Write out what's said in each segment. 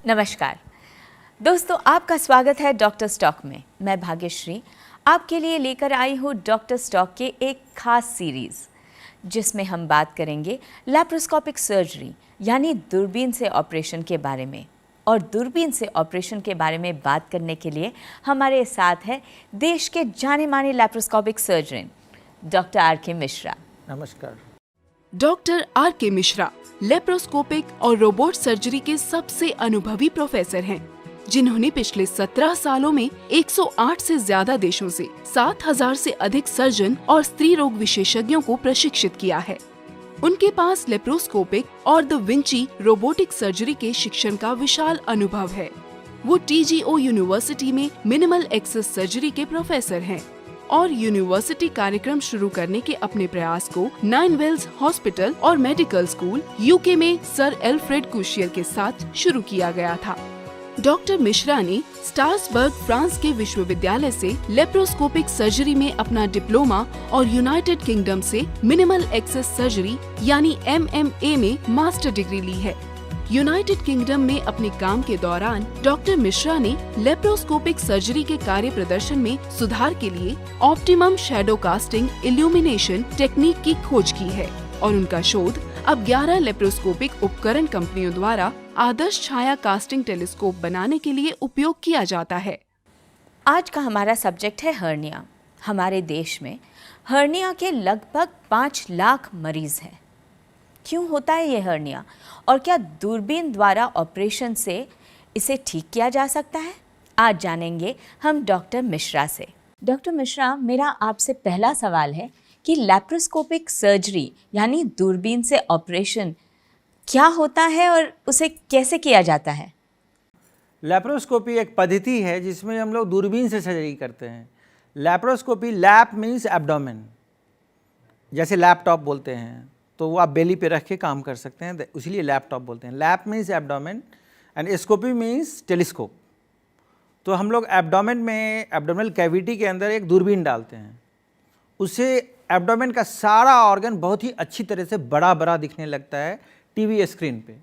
नमस्कार दोस्तों, आपका स्वागत है डॉक्टर स्टॉक में। मैं भाग्यश्री आपके लिए लेकर आई हूँ डॉक्टर स्टॉक के एक खास सीरीज़, जिसमें हम बात करेंगे लैप्रोस्कोपिक सर्जरी यानी दूरबीन से ऑपरेशन के बारे में। और दूरबीन से ऑपरेशन के बारे में बात करने के लिए हमारे साथ है देश के जाने माने laparoscopic surgeon doctor R K. Mishra. नमस्कार। Doctor R K. मिश्रा लेप्रोस्कोपिक और रोबोट सर्जरी के सबसे अनुभवी प्रोफेसर हैं, जिन्होंने पिछले 17 सालों में 108 से ज्यादा देशों से 7000 से अधिक सर्जन और स्त्री रोग विशेषज्ञों को प्रशिक्षित किया है। उनके पास लेप्रोस्कोपिक और द विंची रोबोटिक सर्जरी के शिक्षण का विशाल अनुभव है। वो TGO यूनिवर्सिटी में मिनिमल एक्सेस सर्जरी के प्रोफेसर हैं और यूनिवर्सिटी कार्यक्रम शुरू करने के अपने प्रयास को 9 वेल्स हॉस्पिटल और मेडिकल स्कूल UK में सर एल्फ्रेड कुशियर के साथ शुरू किया गया था। डॉक्टर मिश्रा ने स्ट्रासबर्ग फ्रांस के विश्वविद्यालय से लेप्रोस्कोपिक सर्जरी में अपना डिप्लोमा और यूनाइटेड किंगडम से मिनिमल एक्सेस सर्जरी यानी MMA में मास्टर डिग्री ली है। यूनाइटेड किंगडम में अपने काम के दौरान डॉक्टर मिश्रा ने लेप्रोस्कोपिक सर्जरी के कार्य प्रदर्शन में सुधार के लिए optimum shadow casting illumination technique की खोज की है और उनका शोध अब 11 लेप्रोस्कोपिक उपकरण कंपनियों द्वारा आदर्श छाया कास्टिंग टेलीस्कोप बनाने के लिए उपयोग किया जाता है। आज का हमारा सब्जेक्ट है हर्निया। हमारे देश में हर्निया के लगभग 5 लाख मरीज हैं। क्यों होता है ये हर्निया और क्या दूरबीन द्वारा ऑपरेशन से इसे ठीक किया जा सकता है? आज जानेंगे हम डॉक्टर मिश्रा से। डॉक्टर मिश्रा, मेरा आपसे पहला सवाल है कि लैप्रोस्कोपिक सर्जरी यानी दूरबीन से ऑपरेशन क्या होता है और उसे कैसे किया जाता है? लैप्रोस्कोपी एक पद्धति है जिसमें हम लोग दूरबीन से सर्जरी करते हैं। लैप्रोस्कोपी, लैप मीन्स एब्डोमेन, जैसे लैपटॉप बोलते हैं तो वो आप बेली पे रख के काम कर सकते हैं, इसलिए लैपटॉप बोलते हैं। Lap means abdomen and scopy means telescope. तो हम लोग एब्डोमेन में, एब्डोमिनल कैविटी के अंदर एक दूरबीन डालते हैं, उससे एब्डोमेन का सारा ऑर्गन बहुत ही अच्छी तरह से बड़ा बड़ा दिखने लगता है टीवी स्क्रीन पे,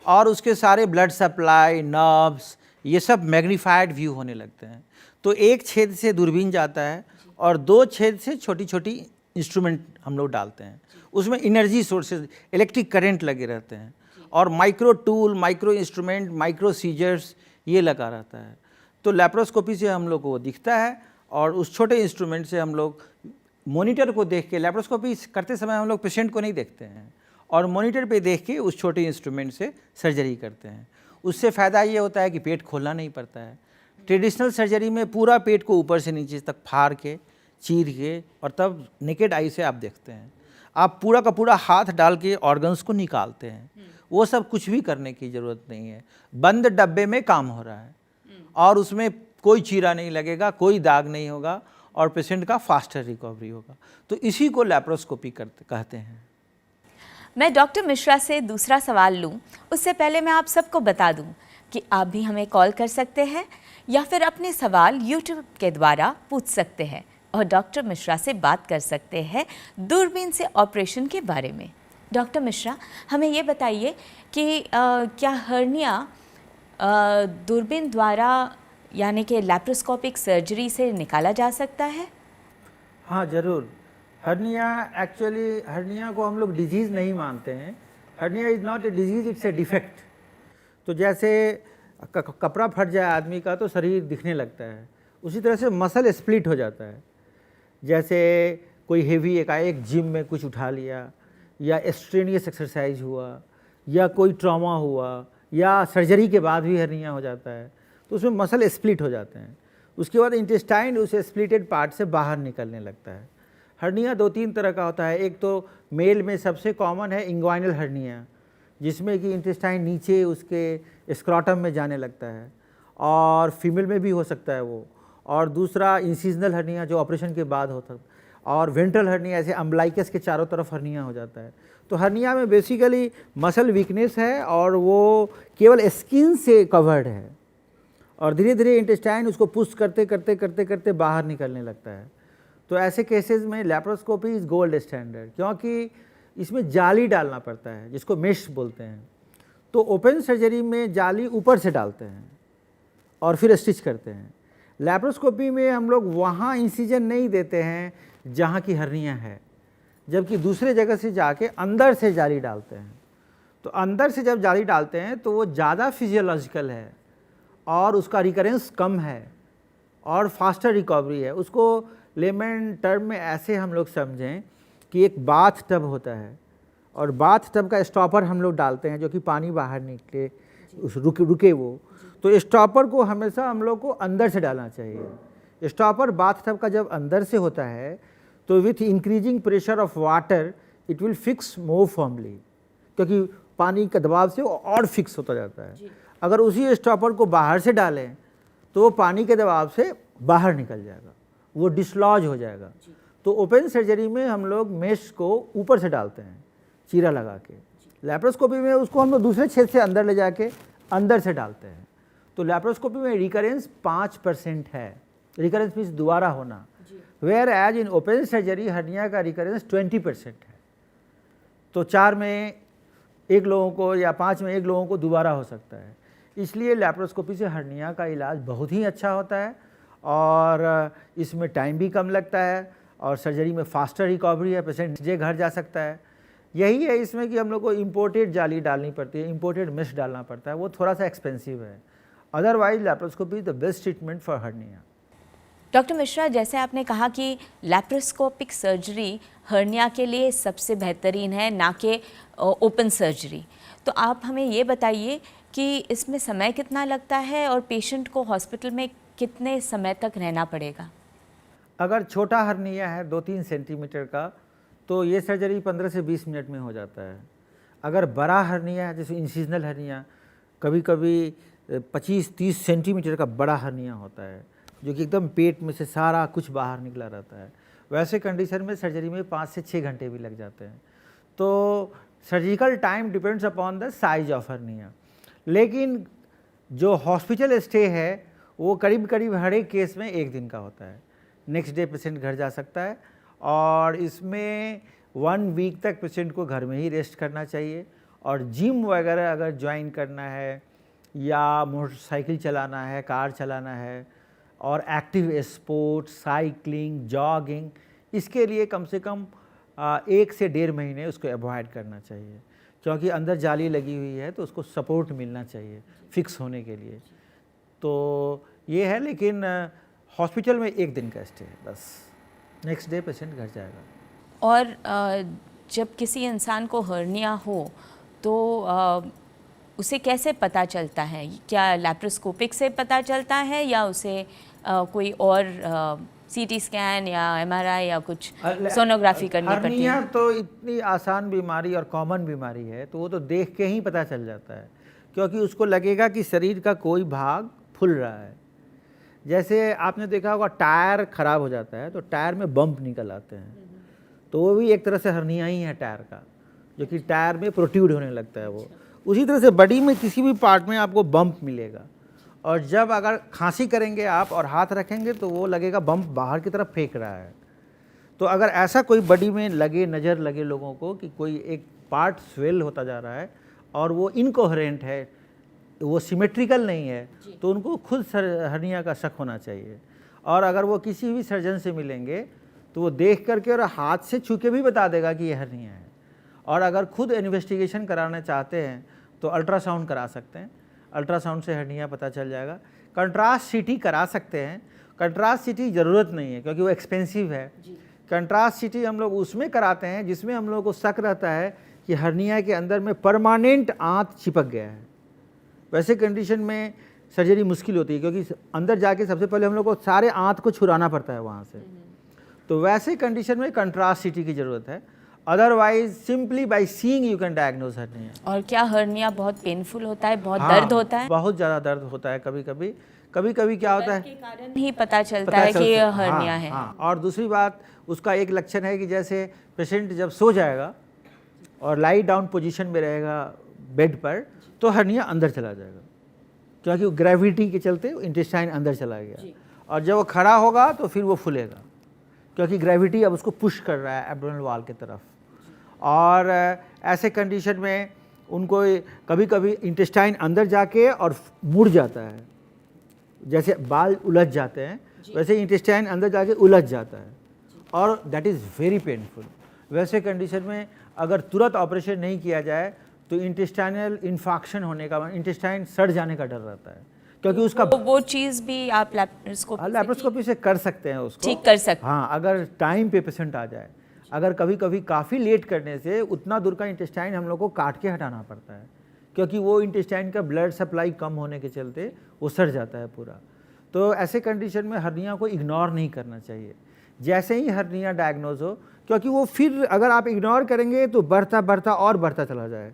और उसके सारे ब्लड सप्लाई, नर्व्स, ये सब मैग्नीफाइड व्यू होने लगते हैं। तो एक छेद से दूरबीन जाता है और 2 छेद से छोटी छोटी इंस्ट्रूमेंट हम लोग डालते हैं। उसमें एनर्जी सोर्सेज, इलेक्ट्रिक करंट लगे रहते हैं और micro tool, micro instrument, micro scissors ये लगा रहता है। तो लैप्रोस्कोपी से हम लोग को दिखता है और उस छोटे इंस्ट्रूमेंट से हम लोग मॉनिटर को देख के, लैप्रोस्कोपी करते समय हम लोग पेशेंट को नहीं देखते हैं और मॉनिटर पे देख के उस छोटे इंस्ट्रूमेंट से सर्जरी करते हैं। उससे फ़ायदा ये होता है कि पेट खोलना नहीं पड़ता है। ट्रेडिशनल सर्जरी में पूरा पेट को ऊपर से नीचे तक फाड़ के, चीर के और तब नेकेड आई से आप देखते हैं। आप पूरा का पूरा हाथ डाल के ऑर्गन्स को निकालते हैं। वो सब कुछ भी करने की ज़रूरत नहीं है। बंद डब्बे में काम हो रहा है और उसमें कोई चीरा नहीं लगेगा, कोई दाग नहीं होगा और पेशेंट का फास्टर रिकवरी होगा। तो इसी को लैप्रोस्कोपी कहते हैं। मैं डॉक्टर मिश्रा से दूसरा सवाल लूं, उससे पहले मैं आप सबको बता दूं कि आप भी हमें कॉल कर सकते हैं या फिर अपने सवाल YouTube के द्वारा पूछ सकते हैं और डॉक्टर मिश्रा से बात कर सकते हैं दूरबीन से ऑपरेशन के बारे में। डॉक्टर मिश्रा, हमें ये बताइए कि क्या हर्निया दूरबीन द्वारा यानी कि लैप्रोस्कोपिक सर्जरी से निकाला जा सकता है? हाँ, ज़रूर। हर्निया को हम लोग डिजीज़ नहीं मानते हैं। Hernia is not a disease, it's a defect. तो जैसे कपड़ा फट जाए आदमी का तो शरीर दिखने लगता है, उसी तरह से मसल स्प्लिट हो जाता है। जैसे कोई हेवी एकाएक जिम में कुछ उठा लिया या स्ट्रेनियस एक्सरसाइज हुआ या कोई ट्रॉमा हुआ या सर्जरी के बाद भी हर्निया हो जाता है, तो उसमें मसल स्प्लिट हो जाते हैं। उसके बाद इंटेस्टाइन उस स्प्लिटेड पार्ट से बाहर निकलने लगता है। हर्निया 2-3 तरह का होता है। एक तो मेल में सबसे कॉमन है इंग्वाइनल हर्निया, जिसमें कि इंटेस्टाइन नीचे उसके स्क्रॉटम में जाने लगता है, और फीमेल में भी हो सकता है वो। और दूसरा इंसिजनल हर्निया जो ऑपरेशन के बाद होता है, और वेंट्रल हर्निया ऐसे अम्बलाइकस के चारों तरफ हर्निया हो जाता है। तो हर्निया में बेसिकली मसल वीकनेस है और वो केवल स्किन से कवर्ड है और धीरे धीरे इंटेस्टाइन उसको पुश करते करते करते करते बाहर निकलने लगता है। तो ऐसे केसेस में लैप्रोस्कोपी इज़ गोल्ड स्टैंडर्ड, क्योंकि इसमें जाली डालना पड़ता है जिसको मेश बोलते हैं। तो ओपन सर्जरी में जाली ऊपर से डालते हैं और फिर स्टिच करते हैं। लैप्रोस्कोपी में हम लोग वहाँ इंसिजन नहीं देते हैं जहाँ की हर्निया है, जबकि दूसरे जगह से जाके अंदर से जाली डालते हैं। तो अंदर से जब जाली डालते हैं तो वो ज़्यादा फिजियोलॉजिकल है और उसका रिकरेंस कम है और फास्टर रिकवरी है। उसको लेमन टर्म में ऐसे हम लोग समझें कि एक बाथ टब होता है और बाथ टब का स्टॉपर हम लोग डालते हैं जो कि पानी बाहर निकले, उस रुके वो। तो स्टॉपर को हमेशा हम लोग को अंदर से डालना चाहिए। स्टॉपर बाथ टब का जब अंदर से होता है तो with increasing pressure of water it will fix more firmly, क्योंकि पानी के दबाव से वो और फिक्स होता जाता है। अगर उसी स्टॉपर को बाहर से डालें तो वो पानी के दबाव से बाहर निकल जाएगा, वो डिसलॉज हो जाएगा। तो ओपन सर्जरी में हम लोग मेश को ऊपर से डालते हैं चीरा लगा के। लैप्रोस्कोपी में उसको हम लोग दूसरे छेद से अंदर ले जाके अंदर से डालते हैं। तो लैप्रोस्कोपी में रिकरेंस 5% है, रिकरेंस मीन्स दोबारा होना, whereas in open surgery hernia का रिकरेंस 20% है। तो 4 में 1 लोगों को या 5 में 1 लोगों को दोबारा हो सकता है। इसलिए लैप्रोस्कोपी से हर्निया का इलाज बहुत ही अच्छा होता है और इसमें टाइम भी कम लगता है और सर्जरी में फास्टर रिकवरी है, पेशेंट सीधे घर जा सकता है। यही है इसमें कि हम लोग को इम्पोर्टेड जाली डालनी पड़ती है, इम्पोर्टेड मेश डालना पड़ता है, वो थोड़ा सा एक्सपेंसिव है। Otherwise laparoscopy the best treatment for hernia. Doctor Mishra, जैसे आपने कहा कि लैप्रोस्कोपिक सर्जरी हर्निया के लिए सबसे बेहतरीन है, ना कि ओपन सर्जरी, तो आप हमें ये बताइए कि इसमें समय कितना लगता है और पेशेंट को हॉस्पिटल में कितने समय तक रहना पड़ेगा? अगर छोटा हर्निया है 2-3 सेंटीमीटर का तो ये सर्जरी 15 से 20 मिनट में हो जाता है। अगर बड़ा हर्निया है जैसे इंसिजनल हर्निया, कभी कभी 25-30 सेंटीमीटर का बड़ा हर्निया होता है जो कि एकदम पेट में से सारा कुछ बाहर निकला रहता है, वैसे कंडीशन में सर्जरी में 5 से 6 घंटे भी लग जाते हैं। तो surgical time depends upon the size of hernia, लेकिन जो हॉस्पिटल स्टे है वो करीब करीब हर एक केस में 1 दिन का होता है। नेक्स्ट डे पेशेंट घर जा सकता है और इसमें 1 वीक तक पेशेंट को घर में ही रेस्ट करना चाहिए। और जिम वगैरह अगर ज्वाइन करना है या मोटरसाइकिल चलाना है, कार चलाना है और एक्टिव स्पोर्ट्स, साइकिलिंग, जॉगिंग, इसके लिए कम से कम 1 से 1.5 महीने उसको अवॉइड करना चाहिए, क्योंकि अंदर जाली लगी हुई है तो उसको सपोर्ट मिलना चाहिए फिक्स होने के लिए। तो ये है, लेकिन हॉस्पिटल में 1 दिन का स्टे है बस, नेक्स्ट डे पेशेंट घर जाएगा। और जब किसी इंसान को हर्निया हो तो उसे कैसे पता चलता है? क्या लैप्रोस्कोपिक से पता चलता है या उसे कोई और सीटी स्कैन या एमआरआई या कुछ सोनोग्राफी करनी पड़ती है? हर्निया तो इतनी आसान बीमारी और कॉमन बीमारी है तो वो तो देख के ही पता चल जाता है, क्योंकि उसको लगेगा कि शरीर का कोई भाग फूल रहा है। जैसे आपने देखा होगा टायर ख़राब हो जाता है तो टायर में बम्प निकल आते हैं, तो वो भी एक तरह से हर्निया ही है टायर का, जो कि टायर में प्रोट्रूड होने लगता है वो। उसी तरह से बॉडी में किसी भी पार्ट में आपको बम्प मिलेगा, और जब अगर खांसी करेंगे आप और हाथ रखेंगे तो वो लगेगा बम्प बाहर की तरफ फेंक रहा है। तो अगर ऐसा कोई बॉडी में लगे, नज़र लगे लोगों को कि कोई एक पार्ट स्वेल होता जा रहा है और वो इनकोहेरेंट है, वो सिमेट्रिकल नहीं है, तो उनको खुद हर्निया का शक होना चाहिए। और अगर वो किसी भी सर्जन से मिलेंगे तो वो देख करके और हाथ से छू के भी बता देगा कि ये हर्निया है। और अगर खुद इन्वेस्टिगेशन कराना चाहते हैं तो अल्ट्रासाउंड करा सकते हैं, अल्ट्रासाउंड से हर्निया पता चल जाएगा। कंट्रास्ट सीटी करा सकते हैं, कंट्रास्ट सीटी ज़रूरत नहीं है क्योंकि वो एक्सपेंसिव है। कंट्रास्ट सीटी हम लोग उसमें कराते हैं जिसमें हम लोग को शक रहता है कि हर्निया के अंदर में परमानेंट आंत चिपक गया है। वैसे कंडीशन में सर्जरी मुश्किल होती है क्योंकि अंदर जाके सबसे पहले हम लोग को सारे आंत को छुड़ाना पड़ता है वहाँ से। तो वैसे कंडीशन में कंट्रास्ट सीटी की ज़रूरत है, otherwise simply by seeing you can diagnose hernia. और क्या हर्निया बहुत पेनफुल होता है, बहुत दर्द होता है? बहुत ज़्यादा दर्द होता है कभी कभी क्या होता है के कारण ही पता चलता है कि ये हर्निया है। हाँ। और दूसरी बात, उसका एक लक्षण है कि जैसे पेशेंट जब सो जाएगा और लाई डाउन पोजीशन में रहेगा बेड पर तो हर्निया अंदर चला जाएगा, क्योंकि ग्रेविटी के चलते इंटेस्टाइन अंदर चला गया। और जब वो खड़ा होगा तो फिर वो फूलेगा, क्योंकि ग्रेविटी अब उसको पुश कर रहा है एब्डोमिनल वॉल की तरफ। और ऐसे कंडीशन में उनको कभी कभी इंटेस्टाइन अंदर जाके और मुड़ जाता है, जैसे बाल उलझ जाते हैं वैसे इंटेस्टाइन अंदर जाके उलझ जाता है और दैट इज़ वेरी पेनफुल। वैसे कंडीशन में अगर तुरंत ऑपरेशन नहीं किया जाए तो इंटेस्टाइनल इन्फेक्शन होने का, इंटेस्टाइन सड़ जाने का डर रहता है, क्योंकि उसका वो चीज़ भी आप लैप्रोस्कोपी से कर सकते हैं, उसको ठीक कर सकते हैं। हाँ, अगर टाइम पे पेशेंट आ जाए। अगर कभी कभी काफ़ी लेट करने से उतना दूर का इंटेस्टाइन हम लोग को काट के हटाना पड़ता है, क्योंकि वो इंटेस्टाइन का ब्लड सप्लाई कम होने के चलते वो सड़ जाता है पूरा। तो ऐसे कंडीशन में हर्निया को इग्नोर नहीं करना चाहिए। जैसे ही हर्निया डायग्नोज हो, क्योंकि वो फिर अगर आप इग्नोर करेंगे तो बढ़ता बढ़ता और बढ़ता चला जाए।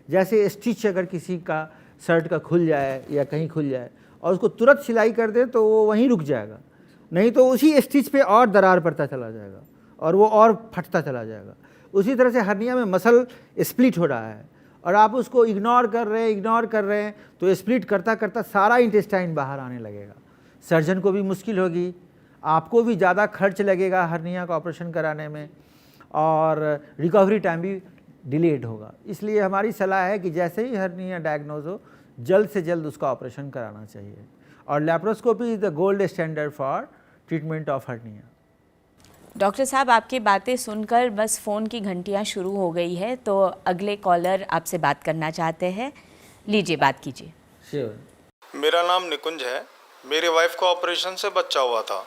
जैसे स्टिच अगर किसी का शर्ट का खुल जाए या कहीं खुल जाए और उसको तुरंत सिलाई कर दे तो वो वहीं रुक जाएगा, नहीं तो उसी स्टिच पे और दरार पड़ता चला जाएगा और वो और फटता चला जाएगा। उसी तरह से हर्निया में मसल स्प्लिट हो रहा है और आप उसको इग्नोर कर रहे हैं तो स्प्लिट करता करता सारा इंटेस्टाइन बाहर आने लगेगा। सर्जन को भी मुश्किल होगी, आपको भी ज़्यादा खर्च लगेगा हर्निया का ऑपरेशन कराने में और रिकवरी टाइम भी डिलेड होगा। इसलिए हमारी सलाह है कि जैसे ही हर्निया डायग्नोज हो जल्द से जल्द उसका ऑपरेशन कराना चाहिए और laparoscopy is the gold standard for treatment of hernia. Doctor साहब, आपकी बातें सुनकर बस फ़ोन की घंटियां शुरू हो गई है, तो अगले कॉलर आपसे बात करना चाहते हैं। लीजिए, बात कीजिए। श्योर। मेरा नाम निकुंज है। मेरी वाइफ को ऑपरेशन से बच्चा हुआ था,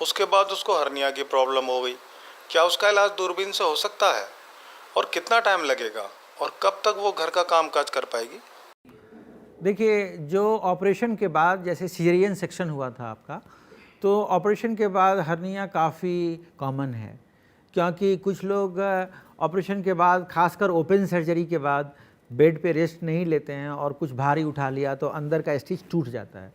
उसके बाद उसको हर्निया की प्रॉब्लम हो गई। क्या उसका इलाज दूरबीन से हो सकता है और कितना टाइम लगेगा और कब तक वो घर का काम काज कर पाएगी? देखिए, जो ऑपरेशन के बाद जैसे सीजरियन सेक्शन हुआ था आपका, तो ऑपरेशन के बाद हर्निया काफ़ी कॉमन है, क्योंकि कुछ लोग ऑपरेशन के बाद खासकर ओपन सर्जरी के बाद बेड पे रेस्ट नहीं लेते हैं और कुछ भारी उठा लिया तो अंदर का स्टिच टूट जाता है।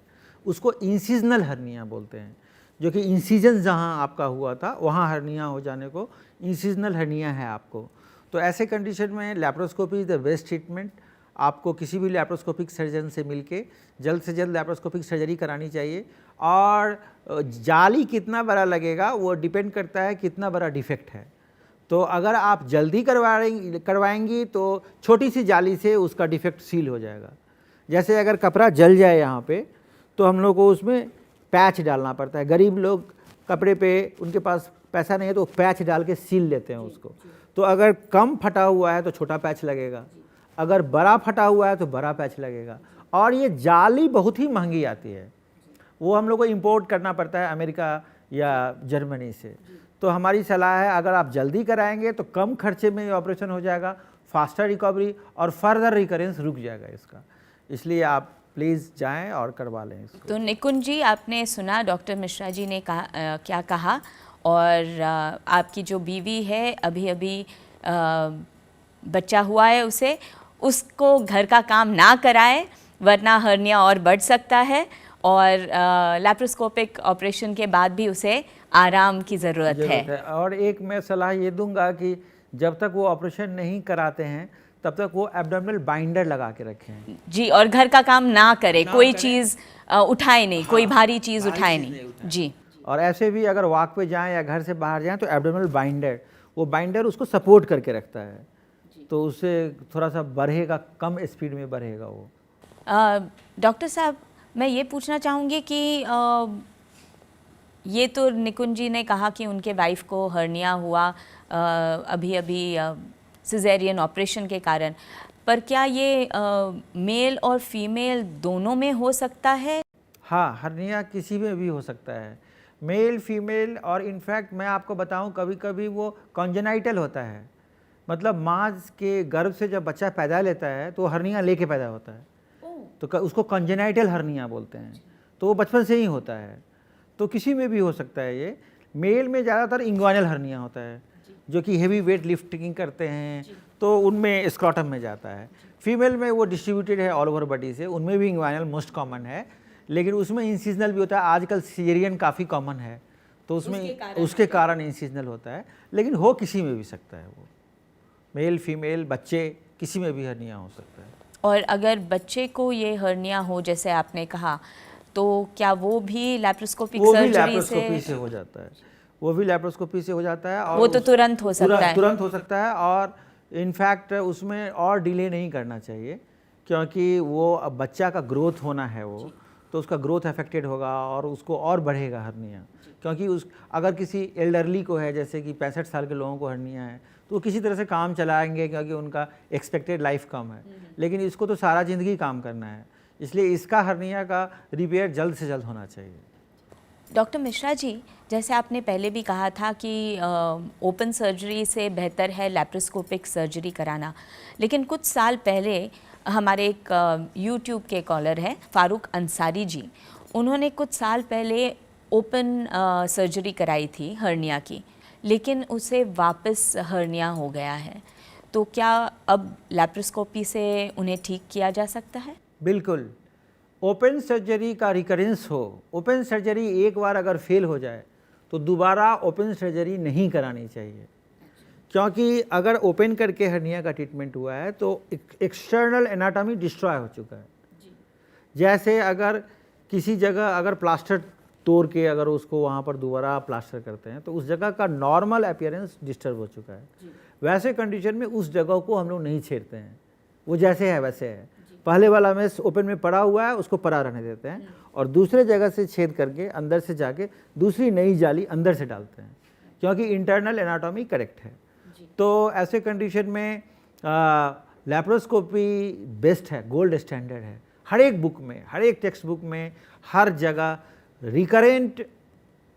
उसको इंसिजनल हर्निया बोलते हैं, जो कि इंसिजन जहाँ आपका हुआ था वहाँ हर्निया हो जाने को इंसिजनल हर्निया है आपको। तो ऐसे कंडीशन में laparoscopy is the best treatment. आपको किसी भी लैप्रोस्कोपिक सर्जन से मिलके जल्द से जल्द लैप्रोस्कोपिक सर्जरी करानी चाहिए। और जाली कितना बड़ा लगेगा वो डिपेंड करता है कितना बड़ा डिफेक्ट है। तो अगर आप जल्दी करवाएंगी तो छोटी सी जाली से उसका डिफेक्ट सील हो जाएगा। जैसे अगर कपड़ा जल जाए यहाँ पे तो हम लोग को उसमें पैच डालना पड़ता है। गरीब लोग कपड़े पे उनके पास पैसा नहीं है तो पैच डाल के सील लेते हैं उसको। तो अगर कम फटा हुआ है तो छोटा पैच लगेगा, अगर बड़ा फटा हुआ है तो बड़ा पैच लगेगा। और ये जाली बहुत ही महंगी आती है, वो हम लोग को इंपोर्ट करना पड़ता है अमेरिका या जर्मनी से। तो हमारी सलाह है अगर आप जल्दी कराएंगे तो कम खर्चे में ये ऑपरेशन हो जाएगा, फास्टर रिकवरी और फर्दर रिकरेंस रुक जाएगा इसका। इसलिए आप प्लीज़ जाएं और करवा लें इसको। तो निकुंज जी, आपने सुना डॉक्टर मिश्रा जी ने क्या कहा, और आपकी जो बीवी है अभी अभी बच्चा हुआ है उसको घर का काम ना कराए वरना हर्निया और बढ़ सकता है, और लैप्रोस्कोपिक ऑपरेशन के बाद भी उसे आराम की ज़रूरत है। और एक मैं सलाह ये दूंगा कि जब तक वो ऑपरेशन नहीं कराते हैं तब तक वो एब्डोमिनल बाइंडर लगा के रखें जी, और घर का काम ना करे, कोई चीज़ उठाए नहीं, कोई भारी चीज़ उठाए नहीं जी। और ऐसे भी अगर वॉक पे जाएं या घर से बाहर जाएं तो एब्डोमिनल बाइंडर, वो बाइंडर उसको सपोर्ट करके रखता है, तो उससे थोड़ा सा बढ़ेगा, कम स्पीड में बढ़ेगा वो। डॉक्टर साहब, मैं ये पूछना चाहूँगी कि ये तो निकुंज जी ने कहा कि उनके वाइफ को हर्निया हुआ अभी अभी सिजेरियन ऑपरेशन के कारण, पर क्या ये मेल और फीमेल दोनों में हो सकता है? हाँ, हर्निया किसी में भी हो सकता है, मेल फीमेल। और इनफैक्ट मैं आपको बताऊं कभी कभी वो कॉन्जेनाइटल होता है, मतलब माँ के गर्भ से जब बच्चा पैदा लेता है तो हर्निया लेके पैदा होता है, तो उसको कॉन्जेनाइटल हर्निया बोलते हैं। तो वो बचपन से ही होता है, तो किसी में भी हो सकता है ये। मेल में ज़्यादातर इंग्वाइनल हर्निया होता है, जो कि हेवी वेट लिफ्टिंग करते हैं तो उनमें स्क्रॉटम में जाता है। फीमेल में वो डिस्ट्रीब्यूटेड है ऑल ओवर बॉडी से, उनमें भी इंग्वाइनल मोस्ट कॉमन है, लेकिन उसमें इंसिजनल भी होता है। आजकल सीजरियन काफ़ी कॉमन है तो उसमें उसके कारण इंसिजनल होता है, लेकिन हो किसी में भी सकता है। वो मेल फीमेल बच्चे किसी में भी हर्निया हो सकता है। और अगर बच्चे को ये हर्निया हो जैसे आपने कहा, तो क्या वो भी लैप्रोस्कोपिक सर्जरी से हो जाता है? वो भी लैप्रोस्कोपी से हो जाता है और वो तो तुरंत हो सकता है। तुरंत हो सकता है। और इनफैक्ट उसमें और डिले नहीं करना चाहिए, क्योंकि वो अब बच्चा का ग्रोथ होना है वो, तो उसका ग्रोथ अफेक्टेड होगा और उसको और बढ़ेगा हर्निया। क्योंकि उस अगर किसी एल्डरली को है, जैसे कि 65 साल के लोगों को हर्निया है, तो वो किसी तरह से काम चलाएंगे क्योंकि उनका एक्सपेक्टेड लाइफ कम है, लेकिन इसको तो सारा ज़िंदगी काम करना है, इसलिए इसका हर्निया का रिपेयर जल्द से जल्द होना चाहिए। डॉक्टर मिश्रा जी, जैसे आपने पहले भी कहा था कि ओपन सर्जरी से बेहतर है लैप्रोस्कोपिक सर्जरी कराना, लेकिन कुछ साल पहले हमारे एक यूट्यूब के कॉलर हैं फारूक अंसारी जी, उन्होंने कुछ साल पहले ओपन सर्जरी कराई थी हर्निया की, लेकिन उसे वापस हर्निया हो गया है। तो क्या अब लैप्रोस्कोपी से उन्हें ठीक किया जा सकता है? बिल्कुल। ओपन सर्जरी का रिकरेंस हो, ओपन सर्जरी एक बार अगर फेल हो जाए तो दोबारा ओपन सर्जरी नहीं करानी चाहिए, क्योंकि अगर ओपन करके हर्निया का ट्रीटमेंट हुआ है तो एक्सटर्नल एनाटॉमी डिस्ट्रॉय हो चुका है। जैसे अगर किसी जगह अगर प्लास्टर तोड़ के अगर उसको वहाँ पर दोबारा प्लास्टर करते हैं तो उस जगह का नॉर्मल अपीयरेंस डिस्टर्ब हो चुका है। वैसे कंडीशन में उस जगह को हम लोग नहीं छेड़ते हैं, वो जैसे है वैसे है। पहले वाला में ओपन में पड़ा हुआ है उसको पड़ा रहने देते हैं और दूसरे जगह से छेद करके अंदर से जाके दूसरी नई जाली अंदर से डालते हैं, क्योंकि इंटरनल एनाटॉमी करेक्ट है। तो ऐसे कंडीशन में लैप्रोस्कोपी बेस्ट है, गोल्ड स्टैंडर्ड है। हर एक बुक में, हर एक टेक्स्ट बुक में, हर जगह रिकरेंट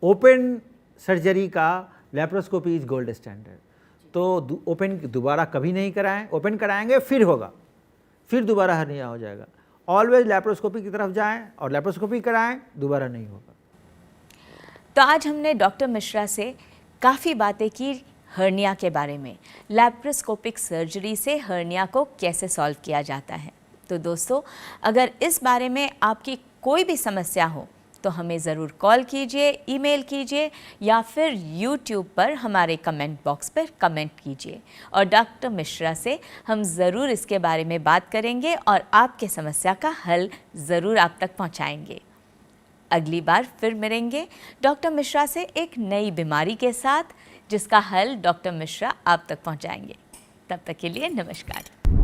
ओपन सर्जरी का लैप्रोस्कोपी इज गोल्ड स्टैंडर्ड। तो ओपन दोबारा कभी नहीं कराएं, ओपन कराएंगे फिर होगा, फिर दोबारा हर्निया हो जाएगा। ऑलवेज लैप्रोस्कोपी की तरफ जाएं और लैप्रोस्कोपी कराएं, दोबारा नहीं होगा। तो आज हमने डॉक्टर मिश्रा से काफ़ी बातें की हर्निया के बारे में, लैप्रोस्कोपिक सर्जरी से हर्निया को कैसे सॉल्व किया जाता है। तो दोस्तों, अगर इस बारे में आपकी कोई भी समस्या हो तो हमें ज़रूर कॉल कीजिए, ईमेल कीजिए या फिर यूट्यूब पर हमारे कमेंट बॉक्स पर कमेंट कीजिए और डॉक्टर मिश्रा से हम ज़रूर इसके बारे में बात करेंगे और आपके समस्या का हल ज़रूर आप तक पहुंचाएंगे। अगली बार फिर मिलेंगे डॉक्टर मिश्रा से एक नई बीमारी के साथ, जिसका हल डॉक्टर मिश्रा आप तक पहुंचाएंगे। तब तक के लिए नमस्कार।